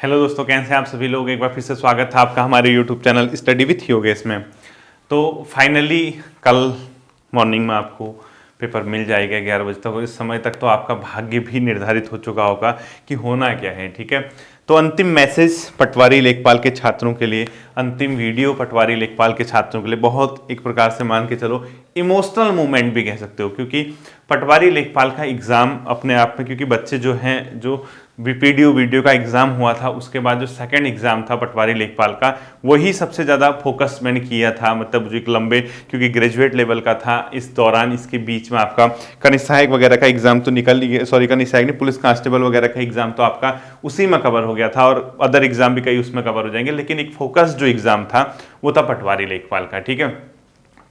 Hello दोस्तों, कैसे हैं आप सभी लोग। एक बार फिर से स्वागत था आपका हमारे YouTube channel study with Yogesh में। तो फाइनली कल मॉर्निंग में आपको पेपर मिल जाएगा 11 बजे तक। और इस समय तक तो आपका भाग्य भी निर्धारित हो चुका होगा कि होना क्या है। ठीक है, तो अंतिम मैसेज पटवारी लेखपाल के छात्रों के लिए, अंतिम वीडियो पटवारी लेखपाल के छात्रों के लिए बहुत एक प्रकार से मान के चलो इमोशनल मोमेंट भी कह सकते हो, क्योंकि पटवारी लेखपाल का एग्ज़ाम अपने आप में, क्योंकि बच्चे जो हैं जो वीडियो का एग्ज़ाम हुआ था उसके बाद जो सेकंड एग्ज़ाम था पटवारी लेखपाल का, वही सबसे ज़्यादा फोकस मैंने किया था। मतलब जो एक लंबे, क्योंकि ग्रेजुएट लेवल का था, इस दौरान इसके बीच में आपका कनिष्ठ सहायक वगैरह का एग्ज़ाम तो निकल गया, सॉरी कनिष्ठ सहायक नहीं, पुलिस कांस्टेबल वगैरह का एग्ज़ाम तो आपका उसी में कवर हो गया था, और अदर एग्ज़ाम भी कई उसमें कवर हो जाएंगे, लेकिन एक फोकस जो एग्ज़ाम था वो था पटवारी लेखपाल का। ठीक है,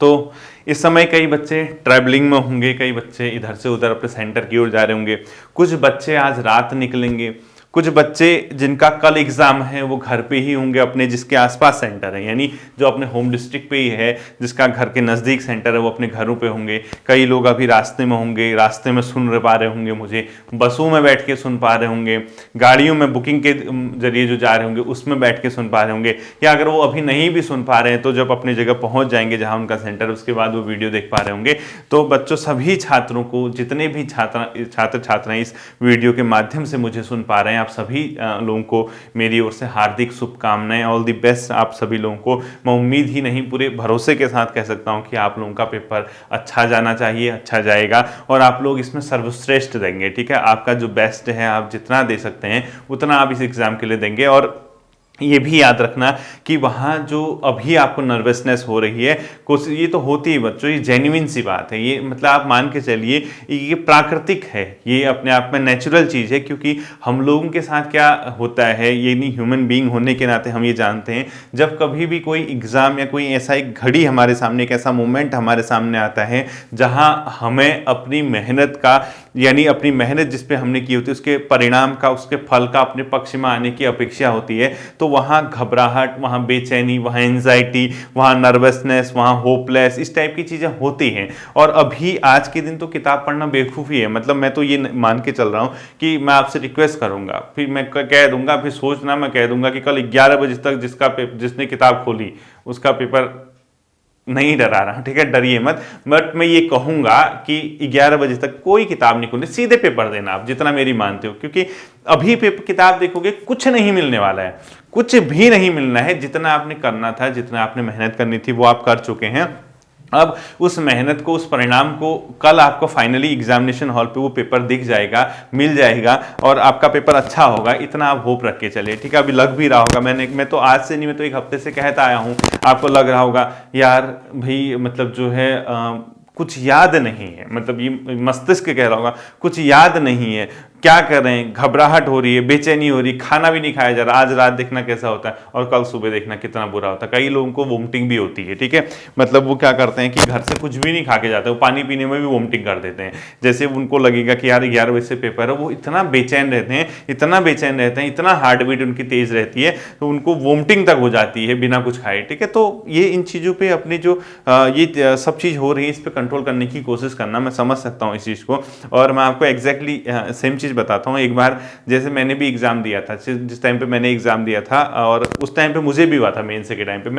तो इस समय कई बच्चे ट्रैवलिंग में होंगे, कई बच्चे इधर से उधर अपने सेंटर की ओर जा रहे होंगे, कुछ बच्चे आज रात निकलेंगे, कुछ बच्चे जिनका कल एग्ज़ाम है वो घर पे ही होंगे अपने, जिसके आसपास सेंटर है, यानी जो अपने होम डिस्ट्रिक्ट पे ही है, जिसका घर के नज़दीक सेंटर है, वो अपने घरों पे होंगे। कई लोग अभी रास्ते में होंगे, रास्ते में सुन पा रहे होंगे मुझे, बसों में बैठ के सुन पा रहे होंगे, गाड़ियों में बुकिंग के जरिए जो जा रहे होंगे उसमें बैठ के सुन पा रहे होंगे, या अगर वो अभी नहीं भी सुन पा रहे हैं तो जब अपनी जगह पहुँच जाएंगे जहाँ उनका सेंटर, उसके बाद वो वीडियो देख पा रहे होंगे। तो बच्चों, सभी छात्रों को, जितने भी छात्र छात्राएं इस वीडियो के माध्यम से मुझे सुन पा रहे हैं, आप सभी लोगों को मेरी ओर से हार्दिक शुभकामनाएं, ऑल द बेस्ट आप सभी लोगों को। मैं उम्मीद ही नहीं, पूरे भरोसे के साथ कह सकता हूं कि आप लोगों का पेपर अच्छा जाना चाहिए, अच्छा जाएगा, और आप लोग इसमें सर्वश्रेष्ठ देंगे। ठीक है, आपका जो बेस्ट है आप जितना दे सकते हैं उतना आप इस एग्ज़ाम के लिए देंगे। और ये भी याद रखना कि वहाँ जो अभी आपको नर्वसनेस हो रही है, कुछ ये तो होती है बच्चों, ये जेन्युइन सी बात है, ये मतलब आप मान के चलिए ये प्राकृतिक है, ये अपने आप में नेचुरल चीज़ है। क्योंकि हम लोगों के साथ क्या होता है, ये नहीं, ह्यूमन बीइंग होने के नाते हम ये जानते हैं, जब कभी भी कोई एग्ज़ाम या कोई ऐसा एक घड़ी हमारे सामने, एक ऐसा मोमेंट हमारे सामने आता है जहाँ हमें अपनी मेहनत का, यानी अपनी मेहनत जिस पे हमने की होती है उसके परिणाम का, उसके फल का अपने पक्ष में आने की अपेक्षा होती है, तो वहाँ घबराहट, वहाँ बेचैनी, वहाँ एंजाइटी, वहाँ नर्वसनेस, वहाँ होपलेस, इस टाइप की चीज़ें होती हैं। और अभी आज के दिन तो किताब पढ़ना बेवकूफ़ी है। मतलब मैं तो ये मान के चल रहा हूँ कि मैं आपसे रिक्वेस्ट करूँगा, फिर मैं कह दूँगा, फिर सोचना, मैं कह दूँगा कि कल 11 बजे तक जिसने किताब खोली उसका पेपर नहीं डरा रहा। ठीक है, डरिए मत, बट मैं ये कहूंगा कि 11 बजे तक कोई किताब नहीं खोलनी, सीधे पेपर देना आप, जितना मेरी मानते हो। क्योंकि अभी किताब देखोगे कुछ नहीं मिलने वाला है, कुछ भी नहीं मिलना है। जितना आपने करना था, जितना आपने मेहनत करनी थी वो आप कर चुके हैं। अब उस मेहनत को, उस परिणाम को कल आपको फाइनली एग्जामिनेशन हॉल पे वो पेपर दिख जाएगा, मिल जाएगा, और आपका पेपर अच्छा होगा, इतना आप होप रख के चलिए। ठीक है, अभी लग भी रहा होगा, मैं तो आज से नहीं, मैं तो एक हफ्ते से कहता आया हूँ, आपको लग रहा होगा यार भाई, मतलब जो है कुछ याद नहीं है, मतलब ये मस्तिष्क कह रहा होगा कुछ याद नहीं है, क्या करें, घबराहट हो रही है, बेचैनी हो रही, खाना भी नहीं खाया जा रहा। आज रात देखना कैसा होता है और कल सुबह देखना कितना बुरा होता है। कई लोगों को वोमिटिंग भी होती है। ठीक है, मतलब वो क्या करते हैं कि घर से कुछ भी नहीं खा के जाते, वो पानी पीने में भी वोमिटिंग कर देते हैं। जैसे उनको लगेगा कि यार 11 बजे से पेपर है, वो इतना बेचैन रहते हैं, इतना बेचैन रहते हैं, इतना हार्ट बीट उनकी तेज रहती है, तो उनको वोमिटिंग तक हो जाती है बिना कुछ खाए। ठीक है, तो ये इन चीज़ों पर अपनी जो ये सब चीज़ हो रही है, इस पर कंट्रोल करने की कोशिश करना। मैं समझ सकता हूँ इस चीज़ को, और मैं आपको एग्जैक्टली सेम चीज़ बताता हूँ। एक बार जैसे मैंने भी एग्जाम दिया था, जिस टाइम पे मैंने एग्जाम दिया था, और उस टाइम पे मुझे भी हुआ था मेंस के टाइम पे,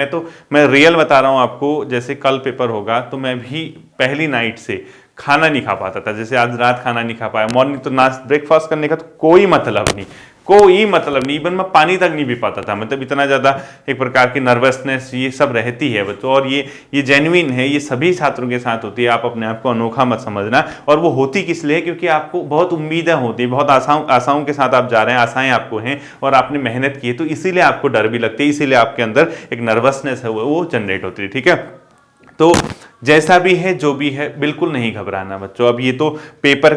मैं रियल बता रहा हूँ आपको। जैसे कल पेपर होगा तो मैं भी पहली नाइट से खाना नहीं खा पाता था, जैसे आज रात खाना नहीं खा पाया, मॉर्निंग तो नाश्ता ब्रेकफास्ट करने का तो कोई मतलब नहीं, कोई मतलब नहीं, इवन मैं पानी तक नहीं पी पाता था। मतलब इतना ज़्यादा एक प्रकार की नर्वसनेस ये सब रहती है बच्चों, और ये जेन्युइन है, ये सभी छात्रों के साथ होती है। आप अपने आप को अनोखा मत समझना। और वो होती किस लिए? क्योंकि आपको बहुत उम्मीदें होती है, बहुत आशाओं के साथ आप जा रहे हैं, आशाएं आपको हैं, और आपने मेहनत की है, तो इसीलिए आपको डर भी लगती है, इसीलिए आपके अंदर एक नर्वसनेस है वो जनरेट होती है। ठीक है, तो जैसा भी है, जो भी है, बिल्कुल नहीं घबराना बच्चों। अब ये तो पेपर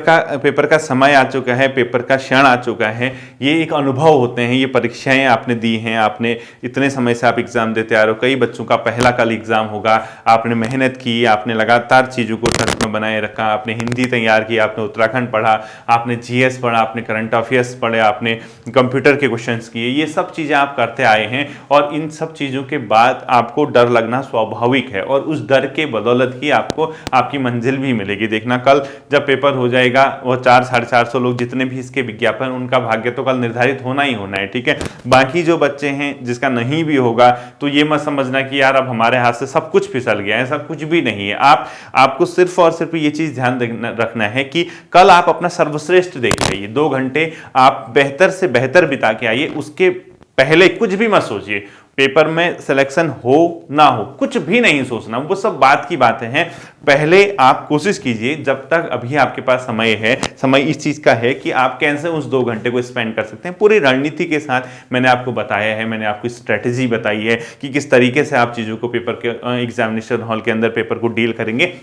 का समय आ चुका है, पेपर का क्षण आ चुका है। ये एक अनुभव होते हैं, ये परीक्षाएं आपने दी हैं, आपने इतने समय से आप एग्जाम देते आ रहे हो। कई बच्चों का पहला कल एग्जाम होगा, आपने मेहनत की, आपने लगातार चीज़ों को टच में बनाए रखा, आपने हिंदी तैयार की, आपने उत्तराखंड पढ़ा, आपने GS पढ़ा, आपने करंट अफेयर्स पढ़े, आपने कंप्यूटर के क्वेश्चन किए, ये सब चीज़ें आप करते आए हैं। और इन सब चीज़ों के बाद आपको डर लगना स्वाभाविक है, और उस डर के बदौलत बदौलत ही आपको आपकी मंजिल भी मिलेगी। देखना कल जब पेपर हो जाएगा, वो 400-450 लोग जितने भी इसके विज्ञापन, उनका भाग्य तो कल निर्धारित होना ही होना है, ठीक है। बाकी जो बच्चे हैं जिसका नहीं भी होगा तो ये मत समझना कि यार अब हमारे हाथ से सब कुछ फिसल गया, ऐसा कुछ भी नहीं है। आपको सिर्फ और सिर्फ ये चीज ध्यान रखना है कि कल आप अपना सर्वश्रेष्ठ देख जाइए, 2 घंटे आप बेहतर से बेहतर बिता के आइए। उसके पहले कुछ भी मत सोचिए, पेपर में सिलेक्शन हो ना हो कुछ भी नहीं सोचना, वो सब बात की बातें हैं। पहले आप कोशिश कीजिए, जब तक अभी आपके पास समय है, समय इस चीज का है कि आप कैसे उस 2 घंटे को स्पेंड कर सकते हैं। पूरी रणनीति के साथ मैंने आपको बताया है, मैंने आपको स्ट्रेटेजी बताई है कि किस तरीके से आप चीजों को पेपर के एग्जामिनेशन हॉल के अंदर पेपर को डील करेंगे,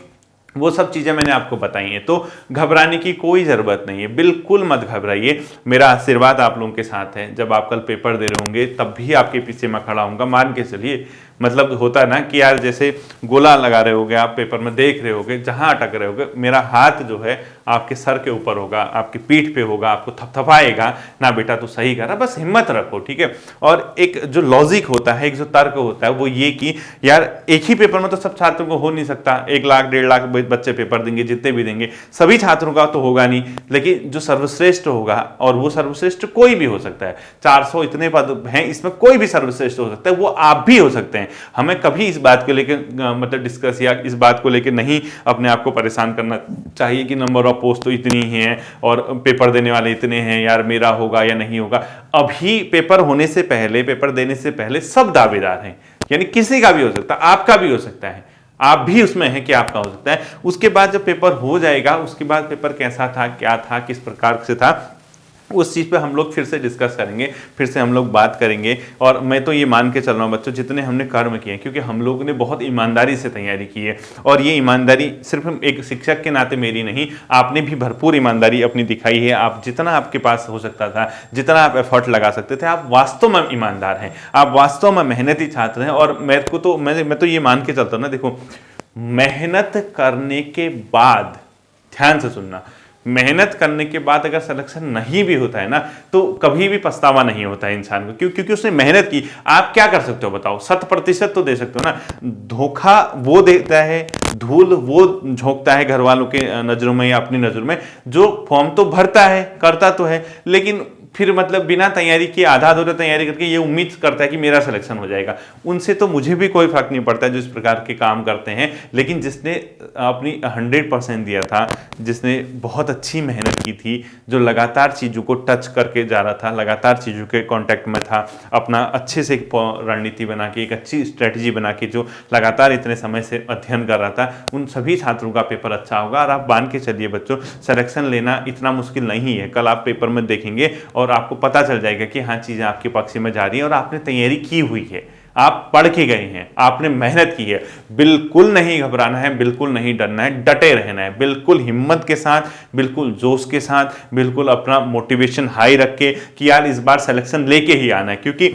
वो सब चीज़ें मैंने आपको बताई हैं। तो घबराने की कोई ज़रूरत नहीं है, बिल्कुल मत घबराइए। मेरा आशीर्वाद आप लोगों के साथ है। जब आप कल पेपर दे रहे होंगे तब भी आपके पीछे मैं खड़ा हूँगा, मान के चलिए। मतलब होता है ना कि यार जैसे गोला लगा रहे होगे आप, पेपर में देख रहे होगे, जहाँ अटक रहे होगे, मेरा हाथ जो है आपके सर के ऊपर होगा, आपकी पीठ पे होगा, आपको थपथपाएगा ना, बेटा तो सही कर रहा, बस हिम्मत रखो, ठीक है। और एक जो लॉजिक होता है, एक जो तर्क होता है, वो ये कि यार एक ही पेपर में तो सब छात्रों को हो नहीं सकता, 1 लाख 1.5 लाख बच्चे पेपर देंगे, जितने भी देंगे सभी छात्रों का तो होगा नहीं, लेकिन जो सर्वश्रेष्ठ होगा, और वो सर्वश्रेष्ठ कोई भी हो सकता है, 400 इतने पद हैं, इसमें कोई भी सर्वश्रेष्ठ हो सकता है, वो आप भी हो सकते हैं। हमें कभी इस बात को लेकर मतलब डिस्कस या इस बात को लेकर नहीं अपने आप को परेशान करना चाहिए कि नंबर ऑफ पोस्ट तो इतनी ही है और पेपर देने वाले इतने हैं, यार मेरा होगा या नहीं होगा। अभी पेपर होने से पहले, पेपर देने से पहले सब दावेदार हैं, यानी किसी का भी हो सकता है, आपका भी हो सकता है, आप भी उसमें हैं कि आपका हो सकता है। उसके बाद जब पेपर हो जाएगा, उसके बाद पेपर कैसा था, क्या था, किस प्रकार से था, उस चीज़ पे हम लोग फिर से डिस्कस करेंगे, फिर से हम लोग बात करेंगे। और मैं तो ये मान के चल रहा हूँ बच्चों, जितने हमने कर्म किए, क्योंकि हम लोगों ने बहुत ईमानदारी से तैयारी की है, और ये ईमानदारी सिर्फ एक शिक्षक के नाते मेरी नहीं, आपने भी भरपूर ईमानदारी अपनी दिखाई है। आप जितना आपके पास हो सकता था, जितना आप एफर्ट लगा सकते थे, आप वास्तव में ईमानदार हैं, आप वास्तव में मेहनती छात्र हैं। और मैं तो ये मान के चलता हूँ ना, देखो मेहनत करने के बाद, ध्यान से सुनना, मेहनत करने के बाद अगर सिलेक्शन नहीं भी होता है ना, तो कभी भी पछतावा नहीं होता है इंसान को, क्योंकि उसने मेहनत की। आप क्या कर सकते हो बताओ, 100% तो दे सकते हो ना। धोखा वो देता है, धूल वो झोंकता है घर वालों के नजरों में या अपनी नजरों में, जो फॉर्म तो भरता है, करता तो है, लेकिन फिर मतलब बिना तैयारी किए, आधा अधूरा तैयारी करके ये उम्मीद करता है कि मेरा सिलेक्शन हो जाएगा। उनसे तो मुझे भी कोई फर्क नहीं पड़ता जो इस प्रकार के काम करते हैं, लेकिन जिसने अपनी 100% दिया था, जिसने बहुत अच्छी मेहनत की थी, जो लगातार चीज़ों को टच करके जा रहा था, लगातार चीज़ों के कांटेक्ट में था, अपना अच्छे से रणनीति बना के, एक अच्छी स्ट्रेटजी बना के, जो लगातार इतने समय से अध्ययन कर रहा था, उन सभी छात्रों का पेपर अच्छा होगा। और आप मान के चलिए बच्चों, सिलेक्शन लेना इतना मुश्किल नहीं है। कल आप पेपर में देखेंगे और आपको पता चल जाएगा कि हाँ, चीज़ें आपके पक्ष में जा रही है और आपने तैयारी की हुई है, आप पढ़ के गए हैं, आपने मेहनत की है। बिल्कुल नहीं घबराना है, बिल्कुल नहीं डरना है, डटे रहना है, बिल्कुल हिम्मत के साथ, बिल्कुल जोश के साथ, बिल्कुल अपना मोटिवेशन हाई रख के कि यार इस बार सिलेक्शन लेके ही आना है। क्योंकि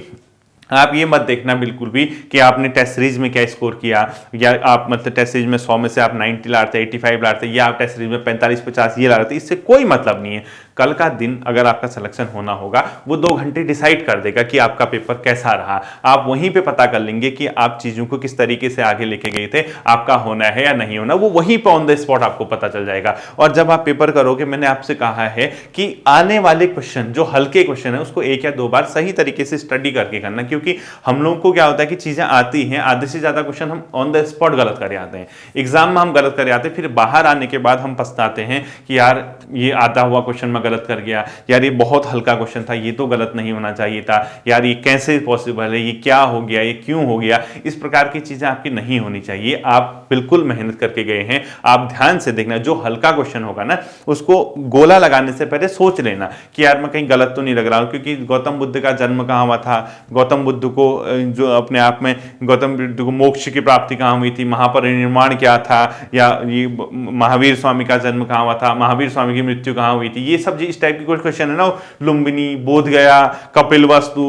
आप ये मत देखना बिल्कुल भी कि आपने टेस्ट सीरीज में क्या स्कोर किया, या आप मतलब टेस्ट सीरीज में 100 में से आप 90 ला रहे थे, 85 ला रहे थे, या आप टेस्ट सीरीज में 45-50 ये ला रहे थे, इससे कोई मतलब नहीं है। कल का दिन अगर आपका सिलेक्शन होना होगा, वो 2 घंटे डिसाइड कर देगा कि आपका पेपर कैसा रहा। आप वहीं पे पता कर लेंगे कि आप चीज़ों को किस तरीके से आगे लेके गए थे, आपका होना है या नहीं होना, वो वहीं पे ऑन द स्पॉट आपको पता चल जाएगा। और जब आप पेपर करोगे, मैंने आपसे कहा है कि आने वाले क्वेश्चन, जो हल्के क्वेश्चन है, उसको 1 या 2 बार सही तरीके से स्टडी करके करना, क्योंकि हम लोगों को क्या होता है कि चीज़ें आती हैं, आधे से ज़्यादा क्वेश्चन हम ऑन द स्पॉट गलत कर आते हैं, एग्जाम में हम गलत कर आते हैं, फिर बाहर आने के बाद हम पछताते हैं कि यार ये आधा हुआ क्वेश्चन में गलत कर गया, यार ये बहुत हल्का क्वेश्चन था, ये तो गलत नहीं होना चाहिए था, यार ये कैसे पॉसिबल है, ये क्या हो गया, ये क्यों हो गया। इस प्रकार की चीजें आपकी नहीं होनी चाहिए। आप बिल्कुल मेहनत करके गए हैं, आप ध्यान से देखना, जो हल्का क्वेश्चन होगा ना, उसको गोला लगाने से पहले सोच लेना कि यार मैं कहीं गलत तो नहीं लग रहा हूं। क्योंकि गौतम बुद्ध का जन्म कहाँ हुआ था, गौतम बुद्ध को जो अपने आप में गौतम बुद्ध को मोक्ष की प्राप्ति कहाँ हुई थी, महापरिनिर्वाण क्या था, या ये महावीर स्वामी का जन्म कहाँ हुआ था, महावीर स्वामी की मृत्यु कहाँ हुई थी, ये सब इस टाइप की कुछ क्वेश्चन है ना, लुम्बिनी, बोधगया, कपिलवस्तु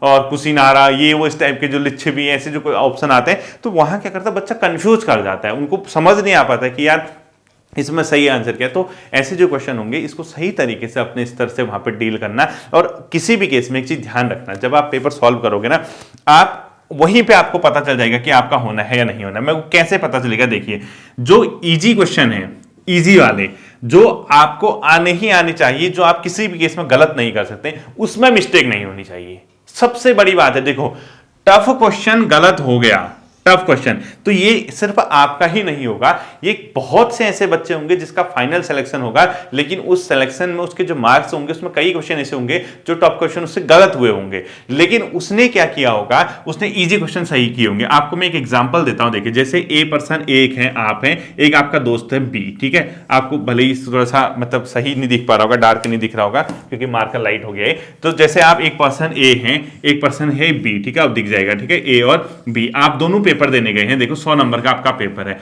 और कुशीनारा, ये वो इस टाइप के जो लिच्छवी ऐसे जो ऑप्शन आते हैं, तो वहां क्या करता है बच्चा, कंफ्यूज कर जाता है, उनको समझ नहीं आ पाता कि यार इसमें सही आंसर क्या है। तो ऐसे जो क्वेश्चन होंगे, इसको सही तरीके से अपने स्तर से वहां पे डील करना। और किसी भी केस में एक चीज ध्यान रखना, जब आप पेपर सॉल्व करोगे ना, आप वहीं पे आपको पता चल जाएगा कि आपका होना है या नहीं होना है। मैं कैसे पता चलेगा, देखिए जो इजी क्वेश्चन है, इजी वाले जो आपको आने ही आने चाहिए, जो आप किसी भी केस में गलत नहीं कर सकते, उसमें मिस्टेक नहीं होनी चाहिए। सबसे बड़ी बात है, देखो टफ क्वेश्चन गलत हो गया, टफ क्वेश्चन, तो ये सिर्फ आपका ही नहीं होगा, ये बहुत से ऐसे बच्चे होंगे जिसका फाइनल सिलेक्शन होगा, लेकिन उस सिलेक्शन में उसके जो मार्क्स होंगे उसमें कई क्वेश्चन ऐसे होंगे जो टफ क्वेश्चन उससे गलत हुए होंगे, लेकिन उसने क्या किया होगा, उसने इजी क्वेश्चन सही किए होंगे। आपको मैं एक एग्जांपल देता हूं, देखिए जैसे ए पर्सन एक है, आप हैं, एक आपका दोस्त है बी, ठीक है, आपको भले ही थोड़ा सा मतलब सही नहीं दिख पा रहा होगा, डार्क नहीं दिख रहा होगा क्योंकि मार्कर लाइट हो गया है, तो जैसे आप एक पर्सन ए है, एक पर्सन है बी, ठीक है, अब दिख जाएगा, ठीक है, ए और बी, आप दोनों पेपर देने गए हैं, देखो 100 नंबर का आपका पेपर है।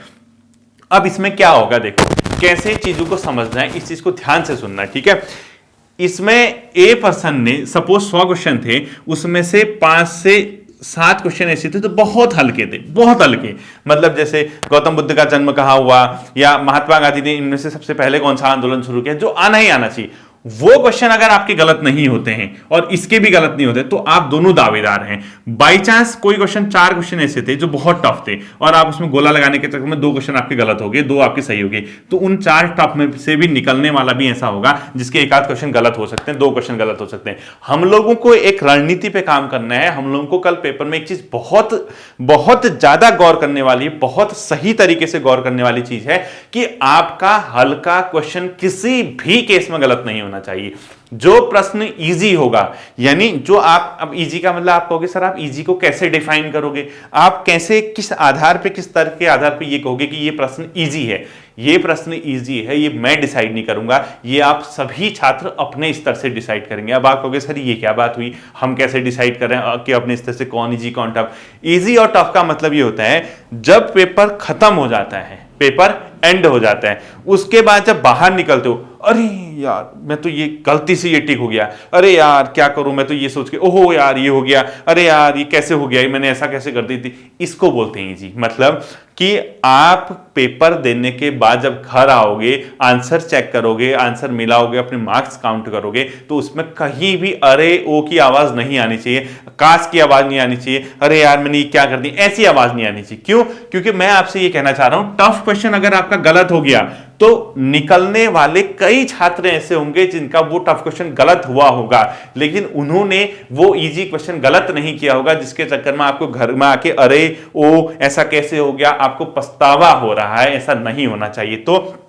अब इसमें क्या होगा, देखो कैसे चीजों को समझना है, इस चीज को ध्यान से सुनना है, ठीक है। इसमें ए पर्सन ने सपोज 100 क्वेश्चन थे, उसमें से 5 से 7 क्वेश्चन ऐसे थे तो बहुत हल्के थे, बहुत हल्के, मतलब जैसे गौतम बुद्ध का जन्म कहाँ हुआ, या महात्मा गांधी ने इनमें से सबसे पहले कौन सा आंदोलन शुरू किया, जो आना ही आना चाहिए, वो क्वेश्चन अगर आपके गलत नहीं होते हैं और इसके भी गलत नहीं होते, तो आप दोनों दावेदार हैं। बाई चांस कोई क्वेश्चन, 4 क्वेश्चन ऐसे थे जो बहुत टफ थे और आप उसमें गोला लगाने के चक्कर में 2 क्वेश्चन आपके गलत हो गए, 2 आपके सही हो गए, तो उन 4 टफ में से भी निकलने वाला भी ऐसा होगा जिसके एक आध क्वेश्चन गलत हो सकते हैं, 2 क्वेश्चन गलत हो सकते हैं। हम लोगों को एक रणनीति पे काम करना है। हम लोगों को कल पेपर में एक चीज बहुत बहुत ज्यादा गौर करने वाली, बहुत सही तरीके से गौर करने वाली चीज है कि आपका हल्का क्वेश्चन किसी भी केस में गलत नहीं होना चाहिए। जो प्रश्न इजी होगा, यानी जो आप, अब इजी का मतलब आप कहोगे सर आप इजी को कैसे डिफाइन करोगे, आप कैसे, किस आधार पे, किस तर्क के आधार पे ये कहोगे कि ये प्रश्न इजी है, ये प्रश्न इजी है, ये मैं डिसाइड नहीं करूंगा, ये आप सभी छात्र अपने स्तर से डिसाइड करेंगे। अब आप कहोगे सर ये क्या बात हुई, हम कैसे डिसाइड कर रहे हैं कि अपने स्तर से कौन इजी कौन टफ। इजी और टफ का मतलब ये होता है जब पेपर खत्म हो जाता है, पेपर एंड हो जाता है, उसके बाद जब बाहर निकलते हो, अरे यार मैं तो ये गलती से ये टिक हो गया, अरे यार क्या करूं, मैं तो ये सोच के ओहो यार ये हो गया, अरे यार ये कैसे हो गया, मैंने ऐसा कैसे कर दी थी, इसको बोलते हैं इजी। मतलब कि आप पेपर देने के बाद जब घर आओगे, आंसर चेक करोगे, आंसर मिलाओगे, अपने मार्क्स काउंट करोगे, तो उसमें कहीं भी अरे ओ की आवाज नहीं आनी चाहिए, काश की आवाज नहीं आनी चाहिए, अरे यार मैंने ये क्या कर दी, ऐसी आवाज नहीं आनी चाहिए। क्यों? क्योंकि मैं आपसे ये कहना चाह रहा हूं, टफ क्वेश्चन अगर आपका गलत हो गया तो निकलने वाले कई छात्र ऐसे होंगे जिनका वो टफ क्वेश्चन गलत हुआ होगा, लेकिन उन्होंने वो इजी क्वेश्चन गलत नहीं किया होगा, जिसके चक्कर में आपको घर में आके अरे ओ ऐसा कैसे हो गया, आपको पछतावा हो रहा है। ऐसा नहीं होना चाहिए। तो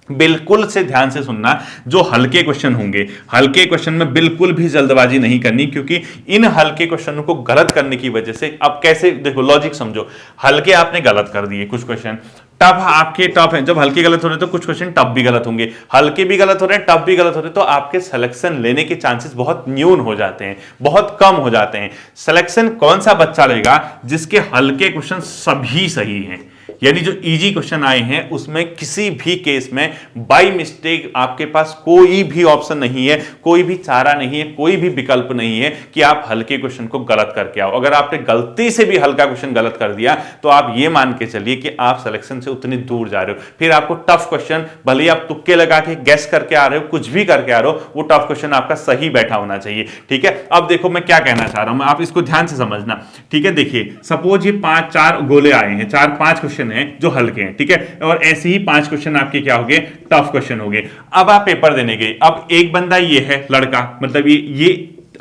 बिल्कुल से ध्यान से सुनना, जो हल्के क्वेश्चन होंगे, हल्के क्वेश्चन में बिल्कुल भी जल्दबाजी नहीं करनी, क्योंकि इन हल्के क्वेश्चनों को गलत करने की वजह से, अब कैसे देखो लॉजिक समझो, हल्के आपने गलत कर दिए कुछ क्वेश्चन, टफ आपके टफ है, जब हल्के गलत हो रहे तो कुछ क्वेश्चन टफ भी गलत होंगे, हल्के भी गलत हो रहे हैं, टफ भी गलत हो रहे हैं, तो आपके सिलेक्शन लेने के चांसेस बहुत न्यून हो जाते हैं, बहुत कम हो जाते हैं। सिलेक्शन कौन सा बच्चा लेगा जिसके हल्के क्वेश्चन सभी सही हैं, यानी जो इजी क्वेश्चन आए हैं उसमें किसी भी केस में बाय मिस्टेक आपके पास कोई भी ऑप्शन नहीं है, कोई भी चारा नहीं है, कोई भी विकल्प नहीं है कि आप हल्के क्वेश्चन को गलत करके आओ। अगर आपने गलती से भी हल्का क्वेश्चन गलत कर दिया तो आप ये मान के चलिए कि आप सिलेक्शन से उतनी दूर जा रहे हो। फिर आपको टफ क्वेश्चन, भले आप तुक्के लगा के गैस करके आ रहे हो, कुछ भी करके आ रहे हो, वो टफ क्वेश्चन आपका सही बैठा होना चाहिए। ठीक है, अब देखो मैं क्या कहना चाह रहा हूं, आप इसको ध्यान से समझना। ठीक है, देखिए सपोज ये 4 गोले आए हैं, 4-5 क्वेश्चन हैं जो हल्के हैं, ठीक है, और ऐसे ही 5 क्वेश्चन आपके क्या हो गए, टफ क्वेश्चन हो गए। अब आप पेपर देने गए, अब एक बंदा ये है लड़का, मतलब ये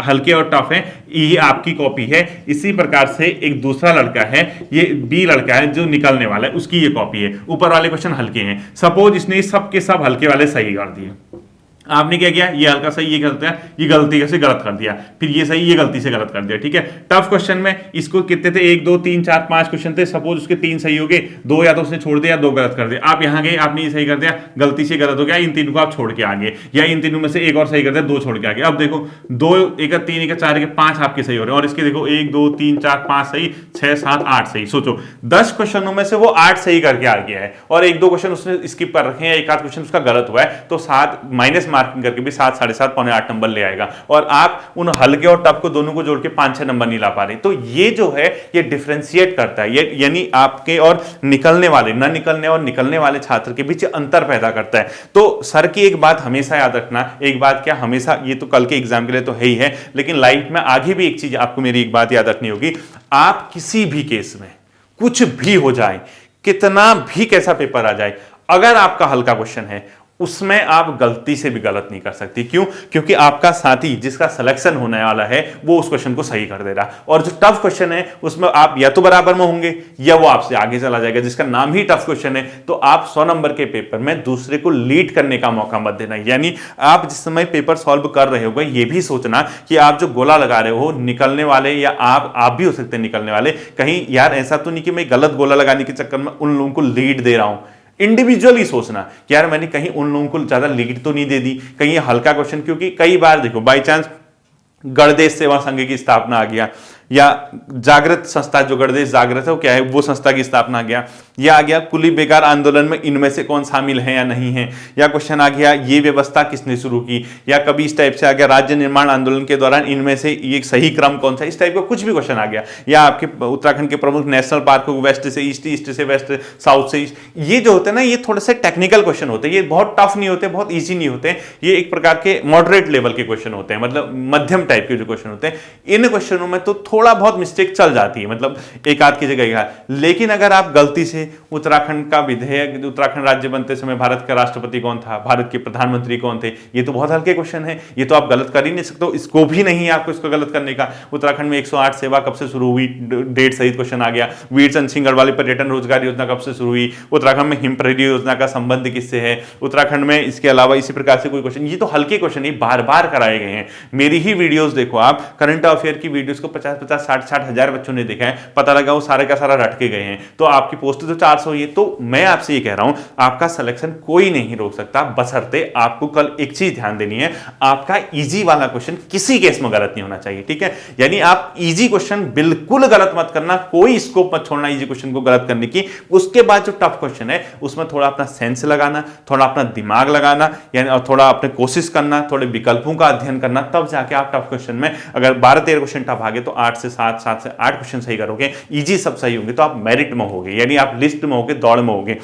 हल्के और टफ है, ये आपकी कॉपी है। इसी प्रकार से एक दूसरा लड़का है, ये बी लड़का है जो निकलने वाला है, उसकी ये कॉपी है। ऊपर वाले क्वेश्चन हल्के हैं, सपोज इसने सब के सब हल्के वाले सही कर दिए, आपने क्या किया, ये हल्का सही, ये गलत है, ये गलती से गलत कर दिया, फिर ये सही, ये गलती से गलत कर दिया। ठीक है, टफ क्वेश्चन में इसको कितने थे, 1 2 3 4 5 क्वेश्चन थे, सपोज उसके 3 सही हो गए, 2 या तो उसने छोड़ दिया, 2 गलत कर दिया। आप यहां गए, आपने ये सही कर दिया, गलती से गलत हो गया, इन तीनों को आप छोड़ के आ गए, या इन तीनों में से एक और सही कर दिया, 2 छोड़ के आ गए। अब देखो 2 1 3 1 4 1 5 आपके सही हो रहे हैं, और इसके देखो 1 2 3 4 5 सही, 6 7 8 सही। सोचो 10 क्वेश्चनों में से वो 8 सही करके आ गया है, और 1 2 क्वेश्चन उसने स्किप कर रखे हैं, एक आध क्वेश्चन उसका गलत हुआ है, तो 7 माइनस मार्किंग करके भी 7, 7.5, पौने 8 नंबर ले आएगा, और आप उन हल्के और टफ को दोनों को जोड़ के 5-6 नंबर नहीं ला पा रहे। तो ये जो है ये डिफरेंशिएट करता है, ये यानी आपके और निकलने वाले, न निकलने और निकलने वाले छात्र के बीच अंतर पैदा करता है। तो सर की एक बात हमेशा याद रखना, एक बात क्या, हमेशा, ये तो कल के एग्जाम के लिए तो है ही है, लेकिन लाइफ में आगे भी एक चीज आपको मेरी एक बात याद रखनी होगी, आप किसी भी केस में कुछ भी हो जाए, कितना भी कैसा पेपर आ जाए, अगर आपका हल्का क्वेश्चन है उसमें आप गलती से भी गलत नहीं कर सकती। क्यों? क्योंकि आपका साथी जिसका सिलेक्शन होने वाला है वो उस क्वेश्चन को सही कर दे रहा, और जो टफ क्वेश्चन है उसमें आप या तो बराबर में होंगे या वो आपसे आगे चला जाएगा, जिसका नाम ही टफ क्वेश्चन है। तो आप 100 नंबर के पेपर में दूसरे को लीड करने का मौका मत देना। यानी आप जिस समय पेपर सॉल्व कर रहे हो ये भी सोचना कि आप जो गोला लगा रहे हो, निकलने वाले या आप भी हो सकते हैं निकलने वाले, कहीं यार ऐसा तो नहीं कि मैं गलत गोला लगाने के चक्कर में उन लोगों को लीड दे रहा हूं। इंडिविजुअली सोचना कि यार मैंने कहीं उन लोगों को ज्यादा लीड तो नहीं दे दी, कहीं ये हल्का क्वेश्चन, क्योंकि कई बार देखो बाई चांस गणदेश सेवा संघ की स्थापना आ गया, या जागृत संस्था, जो गणदेश जागृत है वो क्या है, वो संस्था की स्थापना आ गया, या आ गया कुली बेकार आंदोलन में इनमें से कौन शामिल है या नहीं है, या क्वेश्चन आ गया ये व्यवस्था किसने शुरू की, या कभी इस टाइप से आ गया राज्य निर्माण आंदोलन के दौरान इनमें से ये सही क्रम कौन सा, इस टाइप का कुछ भी क्वेश्चन आ गया, या आपके उत्तराखंड के प्रमुख नेशनल पार्क वेस्ट से ईस्ट, ईस्ट से वेस्ट, साउथ से ईस्ट, ये जो होते हैं ना ये थोड़े से टेक्निकल क्वेश्चन होते हैं, ये बहुत टफ नहीं होते, बहुत ईजी नहीं होते, ये एक प्रकार के मॉडरेट लेवल के क्वेश्चन होते हैं, मतलब मध्यम टाइप के जो क्वेश्चन होते हैं। इन क्वेश्चनों में तो थोड़ा बहुत मिस्टेक चल जाती है, मतलब एक आध की जगह। लेकिन अगर आप गलती से उत्तराखंड का विधेयक, उत्तराखंड राज्य बनते समय भारत का राष्ट्रपति कौन था, भारत के प्रधानमंत्री कौन थे, ये तो बहुत हल्के क्वेश्चन है, ये तो आप गलत कर ही नहीं सकते, इसको भी नहीं है आपको इसको गलत करने का। उत्तराखंड में 108 सेवा कब से शुरू हुई, डेट सहित क्वेश्चन आ गया। वीर चंद सिंह गढ़वाली पर्यटन रोजगार योजना कब से शुरू हुई, उत्तराखंड में हिम परियोजना का संबंध किससे है, उत्तराखंड में इसके अलावा इसी प्रकार से कोई क्वेश्चन, ये तो हल्के क्वेश्चन ही बार बार कराए गए हैं। मेरी ही वीडियोस देखो आप, करंट अफेयर की वीडियोस को 50-50, 60-60 हजार बच्चों ने देखा है, पता लगा वो सारे का सारा रट के गए हैं। तो आपकी पोस्ट तो 400 हुई है। तो मैं आपसे ये कह रहा हूं, आपका सिलेक्शन कोई नहीं रोक सकता, बशर्ते आपको कल एक चीज ध्यान देनी है, आपका इजी वाला क्वेश्चन किसी केस में गलत नहीं होना चाहिए, ठीक है। यानी आप इजी क्वेश्चन बिल्कुल गलत मत करना, कोई स्कोप मत छोड़ना इजी क्वेश्चन को गलत करने की। उसके बाद जो टफ क्वेश्चन है उसमें थोड़ा अपना सेंस लगाना, थोड़ा अपना दिमाग लगाना, यानी और थोड़ा अपने कोशिश करना, थोड़े विकल्पों का अध्ययन करना, तब जाके आप टफ क्वेश्चन में अगर 12-13 क्वेश्चन टफ आगे तो 8 से 7, 7 से 8 क्वेश्चन सही करोगे, इजी सब सही होंगे, तो आप मेरिट में होगे, यानी आप लिस्ट में होगे, दौड़ में होगे।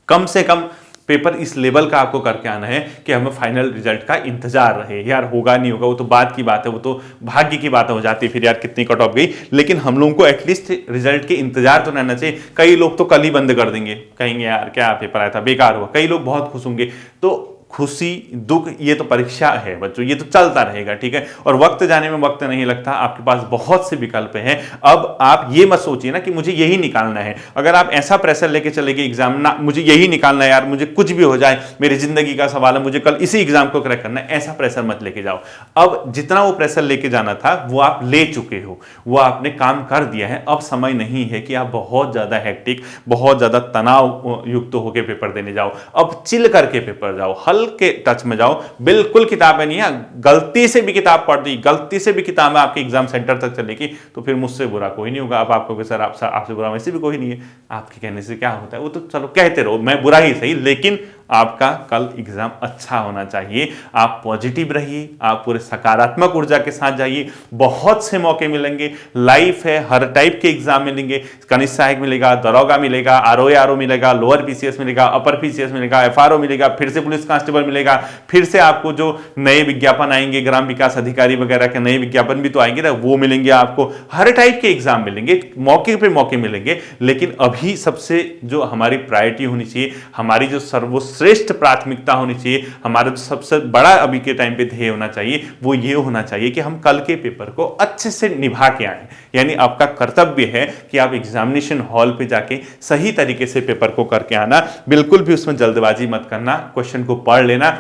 कम से कम पेपर इस लेवल का आपको करके आना है कि हमें फाइनल रिजल्ट का इंतजार रहे। यार होगा नहीं होगा वो तो बात की बात है, वो तो भाग्य की बात हो जाती है, फिर यार कितनी कट ऑफ गई, लेकिन हम लोगों को एटलीस्ट रिजल्ट के इंतजार तो रहना चाहिए। कई लोग तो कल ही बंद कर देंगे, कहेंगे यार क्या पेपर आया था, बेकार हुआ। कई लोग बहुत खुश होंगे। तो खुशी दुख ये तो परीक्षा है बच्चों, ये तो चलता रहेगा, ठीक है। और वक्त जाने में वक्त नहीं लगता, आपके पास बहुत से विकल्प हैं। अब आप ये मत सोचिए ना कि मुझे यही निकालना है। अगर आप ऐसा प्रेशर लेके चलेंगे एग्जाम, ना मुझे यही निकालना है यार, मुझे कुछ भी हो जाए, मेरी जिंदगी का सवाल है, मुझे कल इसी एग्जाम को क्रैक करना है, ऐसा प्रेशर मत लेके जाओ। अब जितना वो प्रेशर लेके जाना था वो आप ले चुके हो, वो आपने काम कर दिया है। अब समय नहीं है कि आप बहुत ज्यादा हेक्टिक, बहुत ज्यादा तनाव युक्त होकर पेपर देने जाओ। अब चिल करके पेपर जाओ, के टच में जाओ, बिल्कुल किताबें नहीं है। गलती से भी किताब पढ़ दी, गलती से भी किताब आपके एग्जाम सेंटर तक चलेगी तो फिर मुझसे बुरा कोई नहीं होगा। अब आपको सर आपसे बुरा वैसे भी कोई नहीं है, आपके कहने से क्या होता है, वो तो चलो कहते रहो, मैं बुरा ही सही, लेकिन आपका कल एग्जाम अच्छा होना चाहिए। आप पॉजिटिव रहिए, आप पूरे सकारात्मक ऊर्जा के साथ जाइए। बहुत से मौके मिलेंगे, लाइफ है, हर टाइप के एग्जाम मिलेंगे। कनिष्ठ सहायक मिलेगा, दरोगा मिलेगा, आरओ मिलेगा, लोअर पीसीएस मिलेगा, अपर पीसीएस मिलेगा, एफआरओ मिलेगा, फिर से पुलिस कांस्टेबल मिलेगा, फिर से आपको जो नए विज्ञापन आएंगे, ग्राम विकास अधिकारी वगैरह के नए विज्ञापन भी तो आएंगे ना, वो मिलेंगे आपको। हर टाइप के एग्जाम मिलेंगे, मौके पे मौके मिलेंगे। लेकिन अभी सबसे जो हमारी प्रायोरिटी होनी चाहिए, हमारी जो सर्वश्रेष्ठ प्राथमिकता होनी चाहिए, हमारा जो सबसे बड़ा अभी के टाइम पे ध्येय होना चाहिए, वो ये होना चाहिए कि हम कल के पेपर को अच्छे से निभा के आए। यानी आपका कर्तव्य है कि आप एग्जामिनेशन हॉल पे जाके सही तरीके से पेपर को करके आना, बिल्कुल भी उसमें जल्दबाजी मत करना, क्वेश्चन को पढ़ लेना।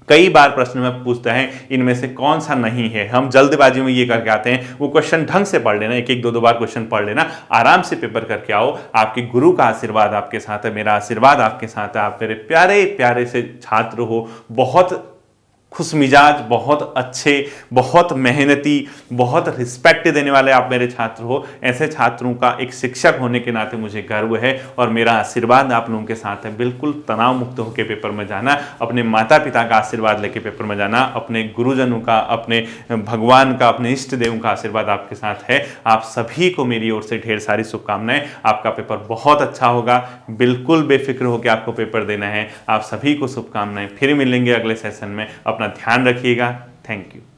कई बार प्रश्न में पूछते हैं इनमें से कौन सा नहीं है, हम जल्दबाजी में ये करके आते हैं। वो क्वेश्चन ढंग से पढ़ लेना, एक एक दो बार क्वेश्चन पढ़ लेना, आराम से पेपर करके आओ। आपके गुरु का आशीर्वाद आपके साथ है, मेरा आशीर्वाद आपके साथ है। आप मेरे प्यारे प्यारे से छात्र हो, बहुत खुश मिजाज, बहुत अच्छे, बहुत मेहनती, बहुत रिस्पेक्ट देने वाले आप मेरे छात्र हो। ऐसे छात्रों का एक शिक्षक होने के नाते मुझे गर्व है और मेरा आशीर्वाद आप लोगों के साथ है। बिल्कुल तनाव मुक्त होकर पेपर में जाना, अपने माता पिता का आशीर्वाद लेके पेपर में जाना, अपने गुरुजनों का, अपने भगवान का, अपने इष्ट देवों का आशीर्वाद आपके साथ है। आप सभी को मेरी ओर से ढेर सारी शुभकामनाएं। आपका पेपर बहुत अच्छा होगा, बिल्कुल बेफिक्र होकर आपको पेपर देना है। आप सभी को शुभकामनाएं। फिर मिलेंगे अगले सेशन में, अपना ध्यान रखिएगा। Thank you.